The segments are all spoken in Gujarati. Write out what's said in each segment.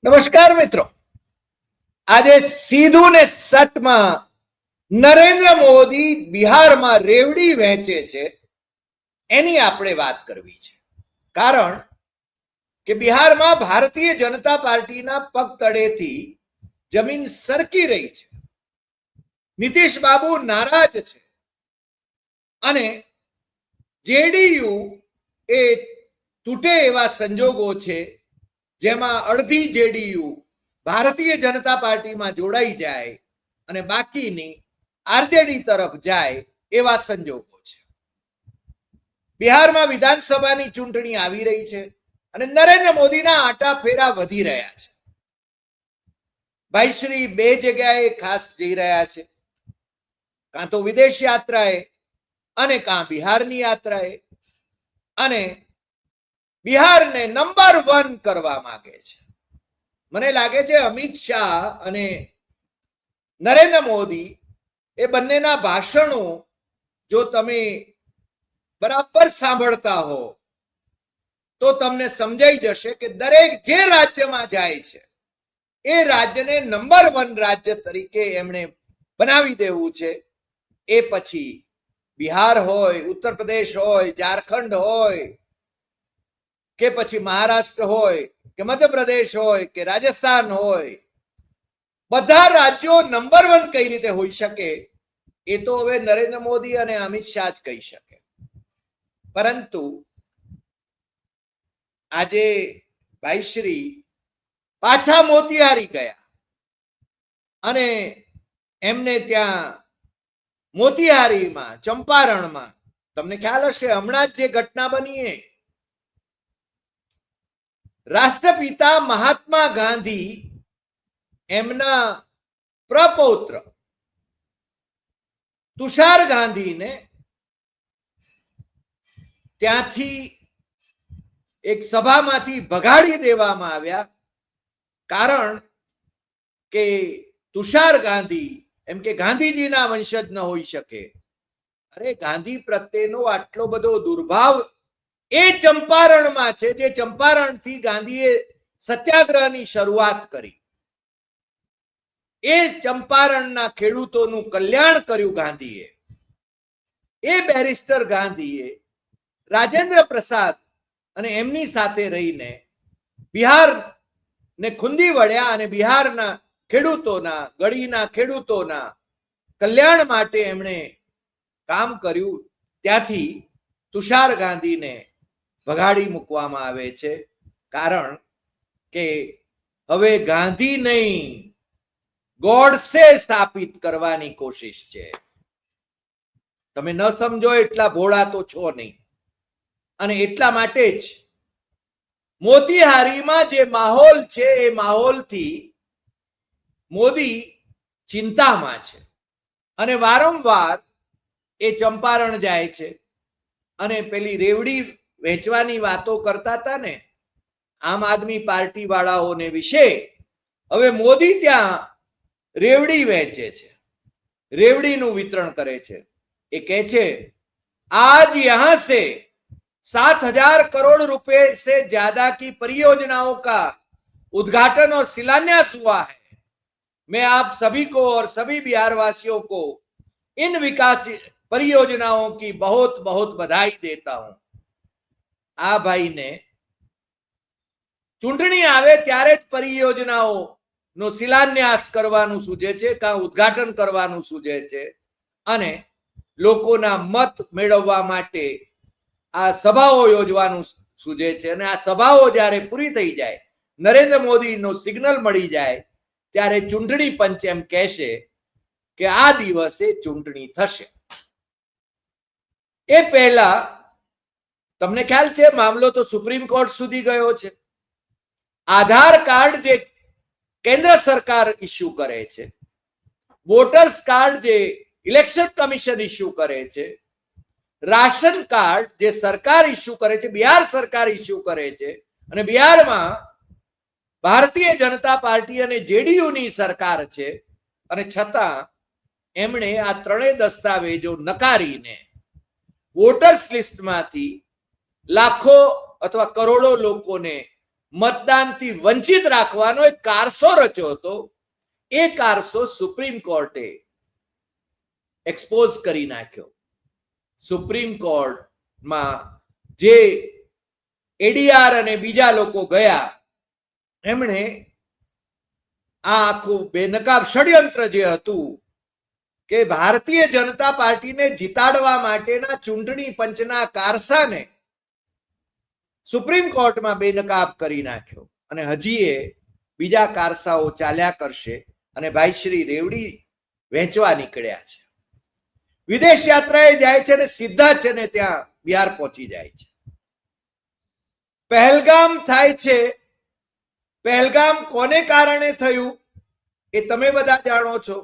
નમસ્કાર મિત્રો, આજે સીધું ને સટમાં નરેન્દ્ર મોદી બિહારમાં રેવડી વહેંચે છે એની આપણે વાત કરવી છે. કારણ કે બિહારમાં ભારતીય જનતા પાર્ટીના પગ તળેથી જમીન સરકી રહી છે. નીતિશ બાબુ નારાજ છે અને જેડીયુ એ તૂટે એવા સંજોગો છે, જેમાં અડધી જેડીયુ ભારતીય જનતા પાર્ટીમાં જોડાઈ જાય અને બાકીની આરજેડી તરફ જાય એવા સંજોગો છે. બિહારમાં વિધાનસભાની ચૂંટણી આવી રહી છે અને નરેન્દ્ર મોદીના આટા ફેરા વધી રહ્યા છે. ભાઈશ્રી બે જગ્યાએ ખાસ જઈ રહ્યા છે, કાં તો વિદેશ યાત્રાએ અને કાં બિહારની યાત્રાએ, અને બિહારને નંબર 1 કરવા માંગે છે. મને લાગે છે અમિત શાહ અને નરેન્દ્ર મોદી એ બંનેના ભાષણો જો તમે બરાબર સાંભળતા હો તો તમને સમજાઈ જશે કે દરેક જે રાજ્યમાં જાય છે એ રાજ્યને નંબર 1 રાજ્ય તરીકે એમણે બનાવી દેવું છે. એ પછી બિહાર હોય, ઉત્તર પ્રદેશ હોય, ઝારખંડ હોય, કે પછી મહારાષ્ટ્ર હોય, કે મધ્યપ્રદેશ હોય, કે રાજસ્થાન હોય, બધા રાજ્યો નંબર 1 કઈ રીતે હોઈ શકે એ તો હવે નરેન્દ્ર મોદી અને અમિત શાહ જ કહી શકે. પરંતુ આજે ભાઈશ્રી પાછા મોતિહારી ગયા અને એમને ત્યાં મોતિહારીમાં, ચંપારણમાં, તમને ખ્યાલ હશે હમણાં જ જે ઘટના બની એ રાષ્ટ્રપિતા મહાત્મા ગાંધી એમના પ્રપૌત્ર તુષાર ગાંધીને ત્યાંથી એક સભામાંથી ભગાડી દેવામાં આવ્યા. કારણ કે તુષાર ગાંધી એમ કે ગાંધીજીના વંશજ ન હોઈ શકે. અરે ગાંધી પ્રત્યેનો આટલો બધો દુર્ભાવ એ ચંપારણમાં છે, જે ચંપારણથી ગાંધીએ સત્યાગ્રહની શરૂઆત કરી. એ ચંપારણના ખેડૂતોનું કલ્યાણ કર્યું ગાંધીએ. એ બેરિસ્ટર ગાંધીએ રાજેન્દ્ર પ્રસાદ અને એમની સાથે રહીને બિહારને ખૂંદી વળ્યા અને બિહારના ખેડૂતોના, ગળીના ખેડૂતોના કલ્યાણ માટે એમણે કામ કર્યું. ત્યાંથી તુષાર ગાંધીને ભગાડી મૂકવામાં આવે છે. કારણ કે હવે ગાંધી નહીં, ગોડસે સ્થાપિત કરવાની કોશિશ છે. તમે ન સમજો એટલા ભોળા તો છો નહીં. અને એટલા માટે જ મોતીહારીમાં જે માહોલ છે એ માહોલથી મોદી ચિંતામાં છે અને વારંવાર એ ચંપારણ જાય છે અને પેલી રેવડી વેચવાની વાતો કરતા હતા ને આમ આદમી પાર્ટી વાળાઓને વિશે, હવે મોદી ત્યાં રેવડી વહેંચે છે, રેવડીનું વિતરણ કરે છે. એ કહે છે आज यहां से 7,000 करोड़ रुपए से ज्यादा की परियोजनाओं का उद्घाटन और शिलान्यास हुआ है. मैं आप सभी को और सभी बिहार वासियों को इन विकास परियोजनाओं की बहुत बहुत बधाई देता हूं. આ ભાઈને ચૂંટણી આવે ત્યારે જ પરિયોજનાઓ નો શિલાન્યાસ કરવાનું સૂચે છે, કાં ઉદ્ઘાટન કરવાનું સૂચે છે અને લોકોના મત મેળવવા માટે આ સભાઓ યોજવાનું સૂચે છે. અને આ સભાઓ જ્યારે પૂરી થઈ જાય, નરેન્દ્ર મોદીનો સિગ્નલ મળી જાય, ત્યારે ચૂંટણી પંચ એમ કહેશે કે આ દિવસે ચૂંટણી થશે. એ પહેલા તમને ખ્યાલ છે મામલો તો સુપ્રીમ કોર્ટ સુધી ગયો છે. આધાર કાર્ડ જે કેન્દ્ર સરકાર ઇસ્યુ કરે છે, વોટર્સ કાર્ડ જે ઇલેક્શન કમિશન ઇસ્યુ કરે છે, રાશન કાર્ડ જે સરકાર ઇસ્યુ કરે છે, બિહાર સરકાર ઇસ્યુ કરે છે, અને બિહારમાં ભારતીય જનતા પાર્ટી અને જેડીયુની સરકાર છે, અને છતાં એમણે આ ત્રણેય દસ્તાવેજો નકારીને વોટર્સ લિસ્ટમાંથી લાખો અથવા કરોડો લોકોને મતદાનથી વંચિત રાખવાનો એક કારસો રચ્યો હતો. એ કારસો સુપ્રીમ કોર્ટે એક્સપોઝ કરી નાખ્યો. સુપ્રીમ કોર્ટમાં જે એડીઆર અને બીજા લોકો ગયા, એમણે આ આખું બેનકાબ ષડયંત્ર જે હતું કે ભારતીય જનતા પાર્ટીને જીતાડવા માટેના ચૂંટણી પંચના કારસાને સુપ્રીમ કોર્ટમાં બેનકાબ કરી નાખ્યો. અને હજી એ બીજા કારસાઓ ચાલ્યા કરશે. અને ભાઈ શ્રી રેવડી વેચવા નીકળ્યા છે. વિદેશ યાત્રાએ જાય છે ને સીધા છે ને ત્યાં બિહાર પહોંચી જાય છે. પહેલગામ થાય છે. પહેલગામ કોને કારણે થયું એ તમે બધા જાણો છો.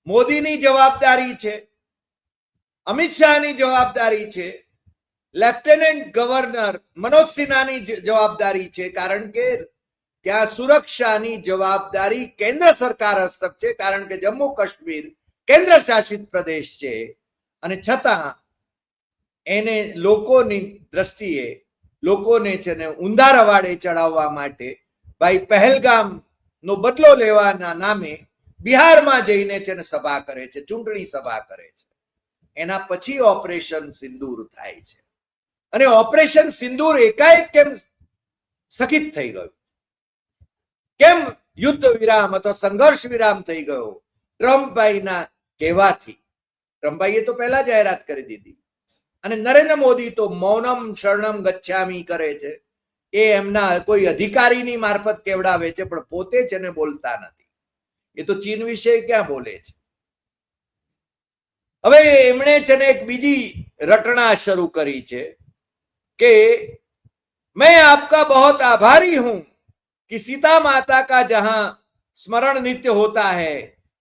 મોદીની જવાબદારી છે, અમિત શાહની જવાબદારી છે, લેફ્ટનન્ટ ગવર્નર મનોજ સિન્હાની જવાબદારી છે. કારણ કે ત્યાં સુરક્ષાની જવાબદારી કેન્દ્ર સરકાર હસ્તક છે. કારણ કે જમ્મુ કાશ્મીર કેન્દ્ર શાસિત પ્રદેશ છે. અને છતાં એને લોકોની દ્રષ્ટિએ લોકોને છે ને ઊંધા રવાડે ચડાવવા માટે ભાઈ પહેલગામ નો બદલો લેવાના નામે બિહારમાં જઈને છે ને સભા કરે છે, ચૂંટણી સભા કરે છે. એના પછી ઓપરેશન સિંદૂર થાય છે. અને ઓપરેશન સિંદૂર એકાએક કેમ સ્થગિત થઈ ગયું, કેમ યુદ્ધ વિરામ અથવા સંઘર્ષ વિરામ થઈ ગયો? ટ્રમ્પભાઈના કહેવાથી. ટ્રમ્પભાઈએ તો પહેલા જાહેરાત કરી દીધી. અને નરેન્દ્ર મોદી તો મૌનમ શરણમ ગચ્છામી કરે છે. એ એમના કોઈ અધિકારીની મારફત કેવડાવે છે, પણ પોતે છે ને બોલતા નથી. એ તો ચીન વિશે ક્યાં બોલે છે? હવે એમણે છે ને એક બીજી રટણા શરૂ કરી છે કે मैं आपका बहुत आभारी हूं कि सीता माता का जहां स्मरण नित्य होता है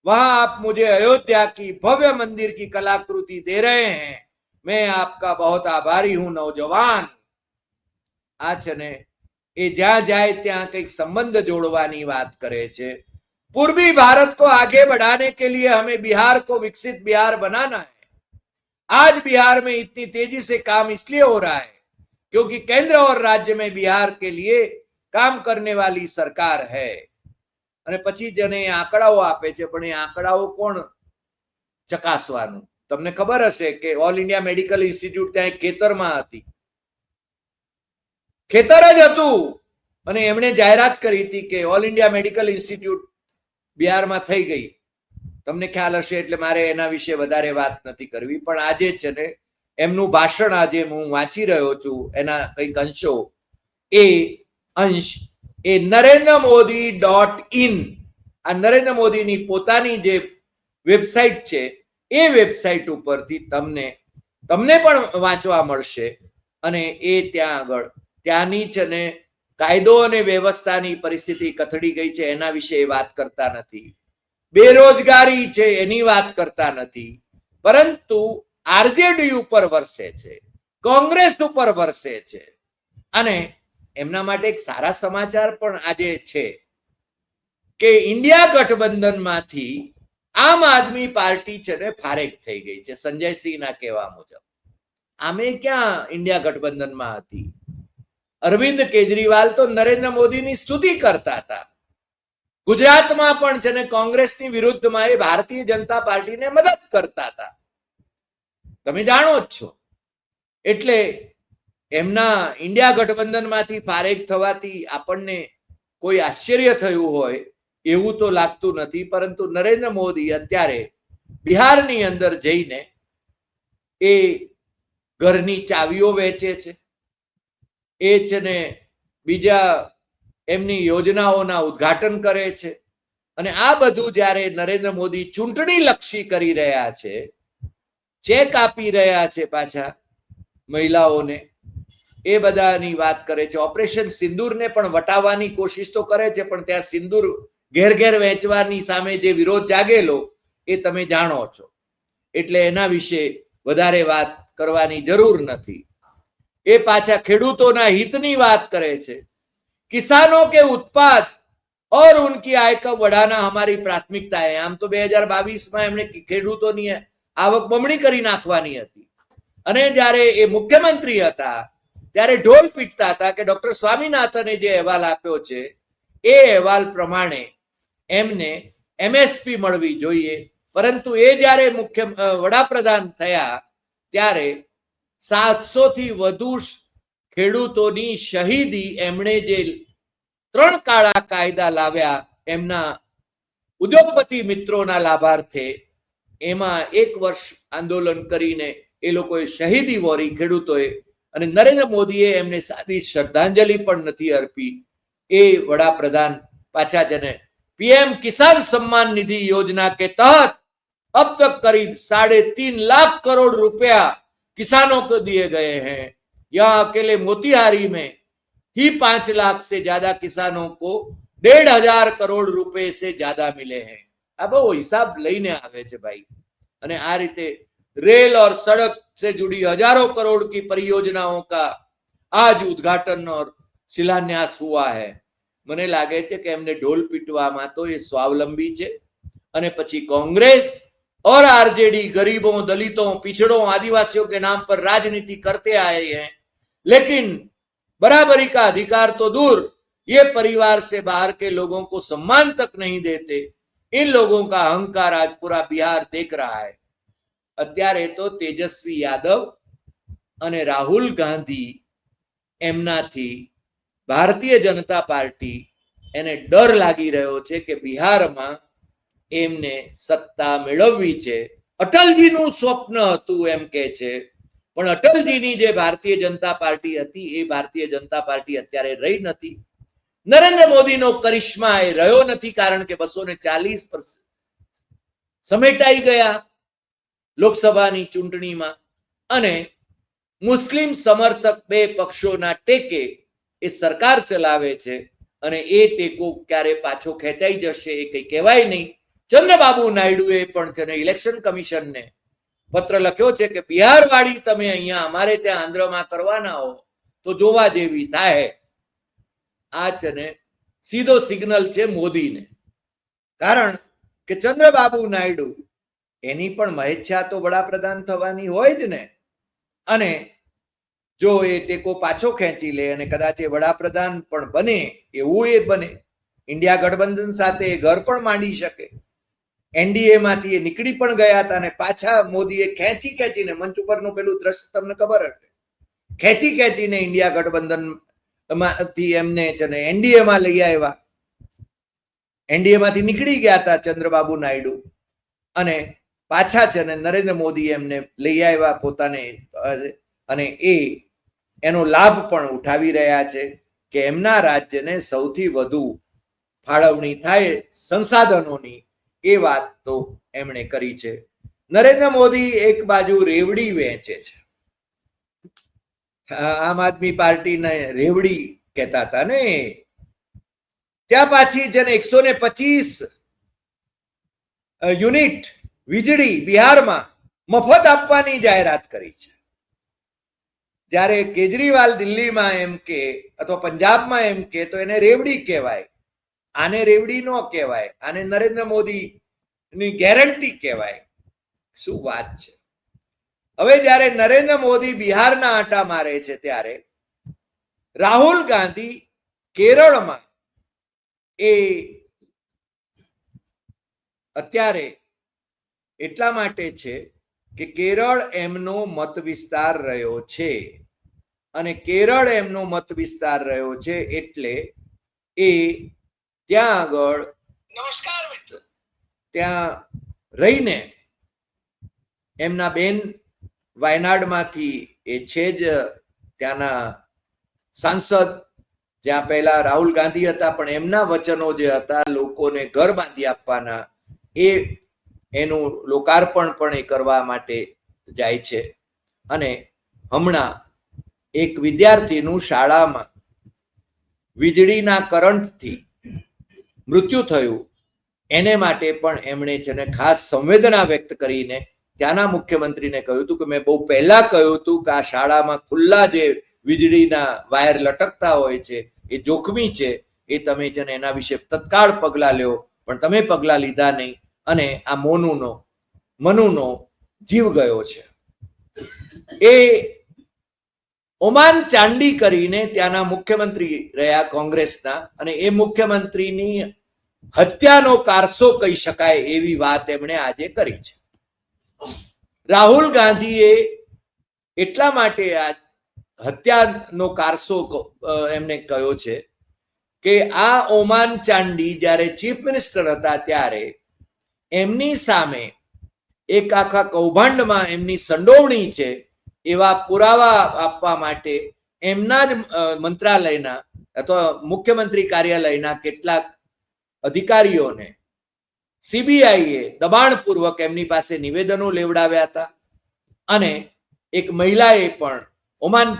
वहां आप मुझे अयोध्या की भव्य मंदिर की कलाकृति दे रहे हैं. मैं आपका बहुत आभारी हूं नौजवान. આ છે ને એ જ્યાં જાય ત્યાં કંઈક સંબંધ જોડવાની વાત કરે છે. पूर्वी भारत को आगे बढ़ाने के लिए हमें बिहार को विकसित बिहार बनाना है. आज बिहार में इतनी तेजी से काम इसलिए हो रहा है क्योंकि केंद्र और राज्य में बिहार के लिए काम करने वाली सरकार है. અને પછી જને આંકડાઓ આપે છે, પણ એ આંકડાઓ કોણ ચકાસવાનું? તમને ખબર હશે કે ઓલ ઇન્ડિયા મેડિકલ ઇન્સ્ટિટ્યૂટ ત્યાં ખેતરમાં હતી, ખેતર જ હતું. અને એમણે જાહેરાત કરી હતી કે ઓલ ઇન્ડિયા મેડિકલ ઇન્સ્ટિટ્યૂટ બિહારમાં થઈ ગઈ. તમને ખ્યાલ હશે એટલે મારે એના વિશે વધારે વાત નથી કરવી. પણ આજે છે ને એમનું ભાષણ આજે હું વાંચી રહ્યો છું, એના કંઈક અંશો. એ અંશ એ NarendraModi.in, આ નરેન્દ્ર મોદીની પોતાની જે વેબસાઇટ છે એ વેબસાઇટ ઉપરથી તમને પણ વાંચવા મળશે. અને એ ત્યાં આગળ ત્યાંની છે ને કાયદો અને વ્યવસ્થાની પરિસ્થિતિ કથળી ગઈ છે એના વિશે વાત કરતા નથી, બેરોજગારી છે એની વાત કરતા નથી, પરંતુ આરજેડી ઉપર વરસે છે, કોંગ્રેસ ઉપર વરસે છે. અને એમના માટે એક સારા સમાચાર પણ આજે છે કે ઇન્ડિયા ગઠબંધનમાંથી આમ આદમી પાર્ટી છે ને ફારેક થઈ ગઈ છે સંજયસિંહના કહેવા મુજબ. આમે ક્યાં ઇન્ડિયા ગઠબંધનમાં હતી? અરવિંદ કેજરીવાલ તો નરેન્દ્ર મોદીની સ્તુતિ કરતા હતા. ગુજરાતમાં પણ છે ને કોંગ્રેસની વિરુદ્ધમાં એ ભારતીય જનતા પાર્ટીને મદદ કરતા હતા, તમે જાણો જ છો. એટલે એમના ઇન્ડિયા ગઠબંધનમાંથી ફારેક થવાથી આપણને કોઈ આશ્ચર્ય થયું હોય એવું તો લાગતું નથી. પરંતુ નરેન્દ્ર મોદી અત્યારે બિહારની અંદર જઈને એ ઘરની ચાવીઓ વેચે છે, એ છે ને બીજા એમની યોજનાઓના ઉદ્ઘાટન કરે છે. અને આ બધું જ્યારે નરેન્દ્ર મોદી ચૂંટણી લક્ષી કરી રહ્યા છે, ચેક આપી રહ્યા છે પાછા મહિલાઓને, એ બધાની વાત કરે છે. ઓપરેશન સિંદૂરને પણ વટાવવાની કોશિશ તો કરે છે, પણ ત્યાં સિંદૂર ઘેર ઘેર વેચવાની સામે જે વિરોધ જાગેલો એ તમે જાણો છો. એટલે એના વિશે વધારે વાત કરવાની જરૂર નથી. એ પાછા ખેડૂતોના હિતની વાત કરે છે. કિસાનો કે ઉત્પાદ और उनकी आय का बढ़ाना हमारी प्राथमिकता है. આમ તો 2022માં એમણે ખેડૂતોની આવક બમણી કરી નાખવાની હતી. અને જ્યારે એ મુખ્યમંત્રી હતા ત્યારે ઢોલ પીટતા હતા કે ડોક્ટર સ્વામીનાથને જે અહેવાલ આપ્યો છે એ અહેવાલ પ્રમાણે એમને એમએસપી મળવી જોઈએ, પરંતુ એ જ્યારે મુખ્ય વડાપ્રધાન થયા ત્યારે 700 થી વધુ ખેડૂતોની શહીદી એમણે જે 3 કાળા કાયદા લાવ્યા એમના ઉદ્યોગપતિ મિત્રોના લાભાર્થે, એમાં 1 વર્ષ આંદોલન કરીને એ લોકોએ શહીદી વોરી ખેડૂતોએ, અને નરેન્દ્ર મોદીએ એમને સાદી શ્રદ્ધાંજલિ પણ નથી અર્પી. એ વડાપ્રધાન પાછા જને पीएम किसान सम्मान निधि योजना के तहत अब तक करीब 3.5 लाख करोड़ रुपया किसानों को दिए गए हैं। यहाँ अकेले मोतिहारी में ही 5 लाख से ज्यादा किसानों को 1,500 करोड़ रुपए से ज्यादा मिले हैं। अब वो हिसाब लईने आवे छे भाई। અને આ રીતે रेल और सड़क से जुड़ी हजारों करोड़ की परियोजनाओं का आज उद्घाटन और शिलान्यास हुआ है। મને લાગે છે કે એમને ઢોલ પીટવામાં તો એ સ્વાવલંબી છે, અને પછી कांग्रेस और आरजेडी गरीबों, दलितों, पिछड़ों, आदिवासियों के नाम पर राजनीति करते आए हैं, लेकिन बराबरी का अधिकार तो दूर, ये परिवार से बाहर के लोगों को सम्मान तक नहीं देते। इन लोगों का अहंकार आज पूरा बिहार देख रहा है। અત્યારે તો તેજસ્વી યાદવ અને રાહુલ ગાંધી એમનાથી ભારતીય જનતા પાર્ટી એને ડર લાગી રહ્યો છે કે બિહારમાં એમને સત્તા મેળવવી છે। અટલજીનું સ્વપ્ન હતું એમ કે છે, પણ અટલજીની જે ભારતીય જનતા પાર્ટી હતી એ ભારતીય જનતા પાર્ટી અત્યારે રહી નથી। નરેન્દ્ર મોદીનો કરિશ્મા એ રહ્યો નથી, કારણ કે 240 સમેટાઈ ગયા લોકસભાની ચૂંટણીમાં, અને મુસ્લિમ સમર્થક 2 પક્ષોના ટેકે એ સરકાર ચલાવે છે, અને એ ટેકો ક્યારે પાછો ખેંચાઈ જશે એ કંઈ કહેવાય નહીં। ચંદ્રબાબુ નાયડુએ પણ છે ને ઇલેક્શન કમિશનને પત્ર લખ્યો છે કે બિહાર વાળી તમે અહીંયા અમારે ત્યાં આંધ્રમાં કરવાના હો તો જોવા જેવી થાય। આ છે ને સીધો સિગ્નલ છે મોદીને, કારણ કે ચંદ્રબાબુ નાયડુ એની પણ મહેચ્છા તો વડાપ્રધાન થવાની હોય જ ને, અને જો એ ટેકો પાછો ખેંચી લે અને કદાચ એ વડાપ્રધાન પણ બને, એવું એ બને, ઇન્ડિયા ગઠબંધન સાથે એ ઘર પણ માંડી શકે। એનડીએ માંથી એ નીકળી પણ ગયા હતા અને પાછા મોદીએ ખેંચીને, મંચ ઉપરનું પેલું દ્રશ્ય તમને ખબર હશે, ખેંચીને ઇન્ડિયા ગઠબંધન માંથી એમને છે ને એનડીએ માં લઈ આવ્યા। એનડીએ માંથી નીકળી ગયા હતા ચંદ્રબાબુ નાયડુ, અને પાછા છે ને નરેન્દ્ર મોદી એમને લઈ આવ્યા પોતાને, અને એ એનો લાભ પણ ઉઠાવી રહ્યા છે કે એમના રાજ્યને સૌથી વધુ ફાળવણી થાય સંસાધનોની, એ વાત તો એમણે કરી છે। નરેન્દ્ર મોદી એક બાજુ રેવડી વહેંચે છે, આમ આદમી પાર્ટીને રેવડી કહેતા હતા ને, ત્યાં પાછી જેને 125 યુનિટ વીજળી બિહારમાં મફત આપવાની જાહેરાત કરી છે। જ્યારે કેજરીવાલ દિલ્હીમાં એમ કે અથવા પંજાબમાં એમ કે તો એને રેવડી કહેવાય, આને રેવડી ન કહેવાય, આને નરેન્દ્ર મોદીની ગેરંટી કહેવાય। શું વાત છે। હવે જ્યારે નરેન્દ્ર મોદી બિહારના આંટા મારે છે ત્યારે રાહુલ ગાંધી કેરળમાં એ અત્યારે એટલા માટે છે કે કેરળ એમનો મત વિસ્તાર રહ્યો છે, અને કેરળ એમનો મત વિસ્તાર રહ્યો છે એટલે એ ત્યાં આગળ નમસ્કાર મિત્રો ત્યાં રહીને એમના બેન વાયનાડમાંથી એ છે જ ત્યાંના સાંસદ, જ્યાં પહેલા રાહુલ ગાંધી હતા પણ એમના વચનો જે હતા લોકોને ઘર બાંધી આપવાના, એનું લોકાર્પણ પણ એ કરવા માટે જાય છે। અને હમણાં એક વિદ્યાર્થીનું શાળામાં વીજળીના કરંટથી મૃત્યુ થયું, એને માટે પણ એમણે છે ને ખાસ સંવેદના વ્યક્ત કરીને ત્યાંના મુખ્યમંત્રીને કહ્યું હતું કે મેં બહુ પહેલા કહ્યું હતું કે આ શાળામાં ખુલ્લા જે વીજળીના વાયર લટકતા હોય છે એ જોખમી છે, એ તમે છે ને એના વિશે તત્કાળ પગલાં લ્યો, પણ તમે પગલાં લીધા નહીં, અને આ મનુનો જીવ ગયો છે। એ ઓમાન ચાંડી કરીને ત્યાંના મુખ્યમંત્રી રહ્યા કોંગ્રેસના, અને એ મુખ્યમંત્રીની હત્યાનો કારસો કહી શકાય એવી વાત એમણે આજે કરી છે. રાહુલ ગાંધીએ એટલા માટે આ હત્યાનો કારસો એમને કહ્યો છે કે આ ઓમાન ચાંડી જ્યારે ચીફ મિનિસ્ટર હતા ત્યારે એમની સામે એક આખા કૌભાંડમાં એમની સંડોવણી છે એવા પુરાવા આપવા માટે એમના જ મંત્રાલયના અથવા મુખ્યમંત્રી કાર્યાલયના કેટલાક અધિકારીઓને સીબીઆઈએ દબાણપૂર્વક એમની પાસે નિવેદનો લેવડાવ્યા હતા, અને એક મહિલાએ પણ ઓમાન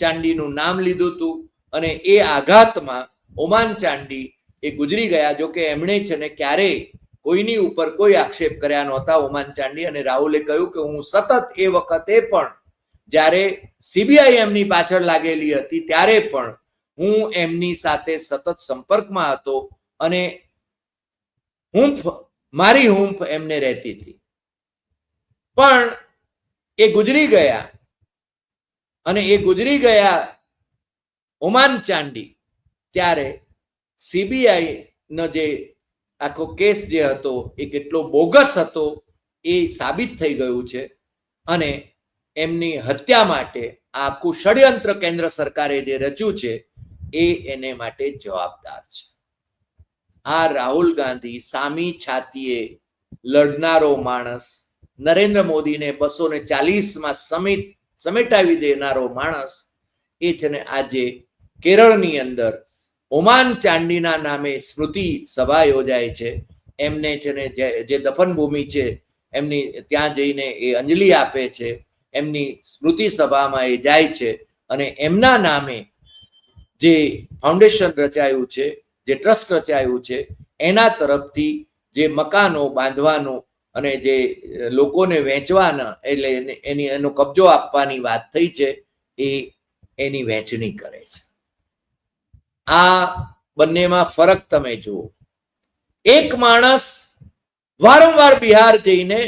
ચાંડીનું નામ લીધું હતું, અને એ આઘાતમાં ઓમાન ચાંડી એ ગુજરી ગયા. જો કે એમણે છે ને ક્યારેય કોઈની ઉપર કોઈ આક્ષેપ કર્યા નહોતા ઓમાન ચાંડી, અને રાહુલે કહ્યું કે હું સતત એ વખતે પણ જ્યારે સીબીઆઈ એમની પાછળ લાગેલી હતી ત્યારે પણ હું એમની સાથે સતત સંપર્કમાં હતો, અને મારી હૂંફ એમને રહેતી હતી. પણ એ ગુજરી ગયા, અને એ ગુજરી ગયા ઓમાન ચાંડી ત્યારે સીબીઆઈ નો જે આખો કેસ જે હતો એ કેટલો બોગસ હતો એ સાબિત થઈ ગયું છે, અને એમની હત્યા માટે આખું ષડયંત્ર કેન્દ્ર સરકારે જે રચ્યું છે એ એને માટે જવાબદાર છે. આ રાહુલ ગાંધી સામી છાતીએ લડનારો માણસ, નરેન્દ્ર મોદીને 240માં સમેટાવી દેનારો માણસ, એ છે ને આજે કેરળની અંદર ઓમાન ચાંડીના નામે સ્મૃતિ સભા યોજાય છે. એમને છે ને જે દફન ભૂમિ છે એમની ત્યાં જઈને એ અંજલિ આપે છે, એમની સ્મૃતિ સભામાં એ જાય છે, અને એમના નામે જે ફાઉન્ડેશન રચાયું છે, જે ટ્રસ્ટ રચાયું છે, એના તરફથી જે મકાનો બાંધવાનું અને જે લોકોને વેચવાના એટલે એનો કબજો આપવાની વાત થઈ છે એ એની વહેંચણી કરે છે. આ બંનેમાં ફરક તમે જુઓ. એક માણસ વારંવાર બિહાર જઈને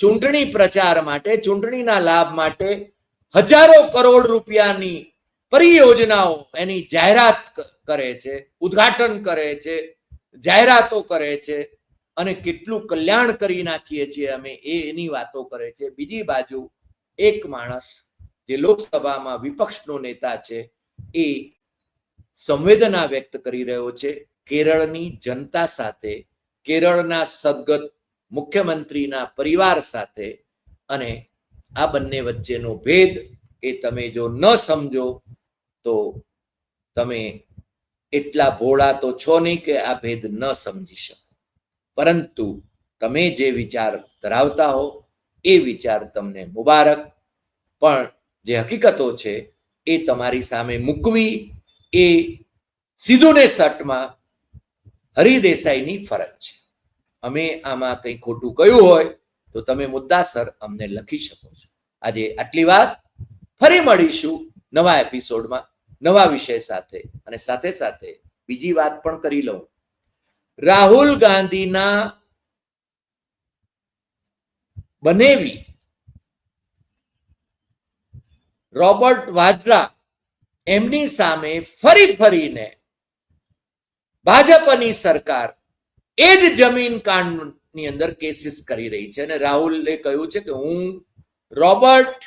ચૂંટણી પ્રચાર માટે, ચૂંટણીના લાભ માટે હજારો કરોડ રૂપિયાની પરિયોજનાઓ એની જાહેરાત કરે છે, ઉદ્ઘાટન કરે છે, જાહેરાતો કરે છે, અને કેટલું કલ્યાણ કરી નાખીએ છીએ અમે એની વાતો કરે છે. બીજી બાજુ એક માણસ જે લોકસભામાં વિપક્ષનો નેતા છે એ સંવેદના વ્યક્ત કરી રહ્યો છે કેરળની જનતા સાથે, કેરળના સદગત મુખ્યમંત્રીના પરિવાર સાથે, અને આ બંને વચ્ચેનો ભેદ એ તમે જો ન સમજો તો તમે એટલા ભોળા તો છો નહીં કે આ ભેદ ન સમજી શકો. પરંતુ તમે જે વિચાર ધરાવતા હો એ વિચાર તમને મુબારક, પણ જે હકીકતો છે એ તમારી સામે મૂકવી એ સીધું ને સટમાં હરિદેસાઈની ફરજ છે. અમે આમાં કંઈ ખોટું કહ્યું હોય તો તમે મુદ્દાસર અમને લખી શકો છો. આજે આટલી વાત. ફરી મળીશું નવા એપિસોડમાં નવા વિષય સાથે, અને સાથે સાથે બીજી વાત પણ કરી લઉં. રાહુલ ગાંધીના બનેવી રોબર્ટ વાડ્રા એમની સામે ફરીને ભાજપની સરકાર એ જ જમીન કાંડની અંદર કેસીસ કરી રહી છે, અને રાહુલે કહ્યું છે કે હું રોબર્ટ,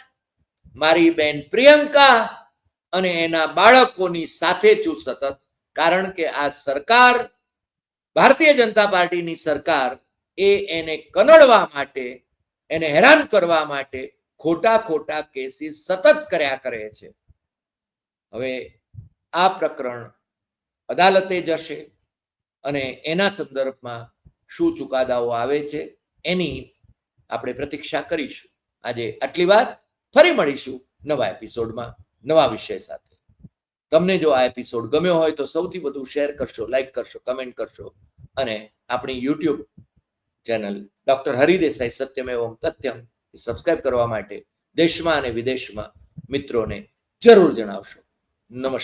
મારી બેન પ્રિયંકા અને એના બાળકોની સાથે છું સતત, કારણ કે આ સરકાર, ભારતીય જનતા પાર્ટીની સરકાર એને કનડવા માટે, એને હેરાન કરવા માટે ખોટા કેસીસ સતત કર્યા કરે છે. હવે આ પ્રકરણ અદાલતે જશે, અને એના સંદર્ભમાં શું ચુકાદાઓ આવે છે એની આપણે પ્રતીક્ષા કરીશું. આજે આટલી વાત. ફરી મળીશું નવા એપિસોડમાં નવા વિષય સાથે. તમને જો આ એપિસોડ ગમ્યો હોય તો સૌથી વધુ શેર કરશો, લાઈક કરશો, કમેન્ટ કરશો, અને આપણી YouTube channel doctor Hari Desai Satyamevam Tathyam subscribe કરવા માટે દેશમાં અને વિદેશમાં મિત્રોને જરૂર જણાવશો. નમસ્કાર.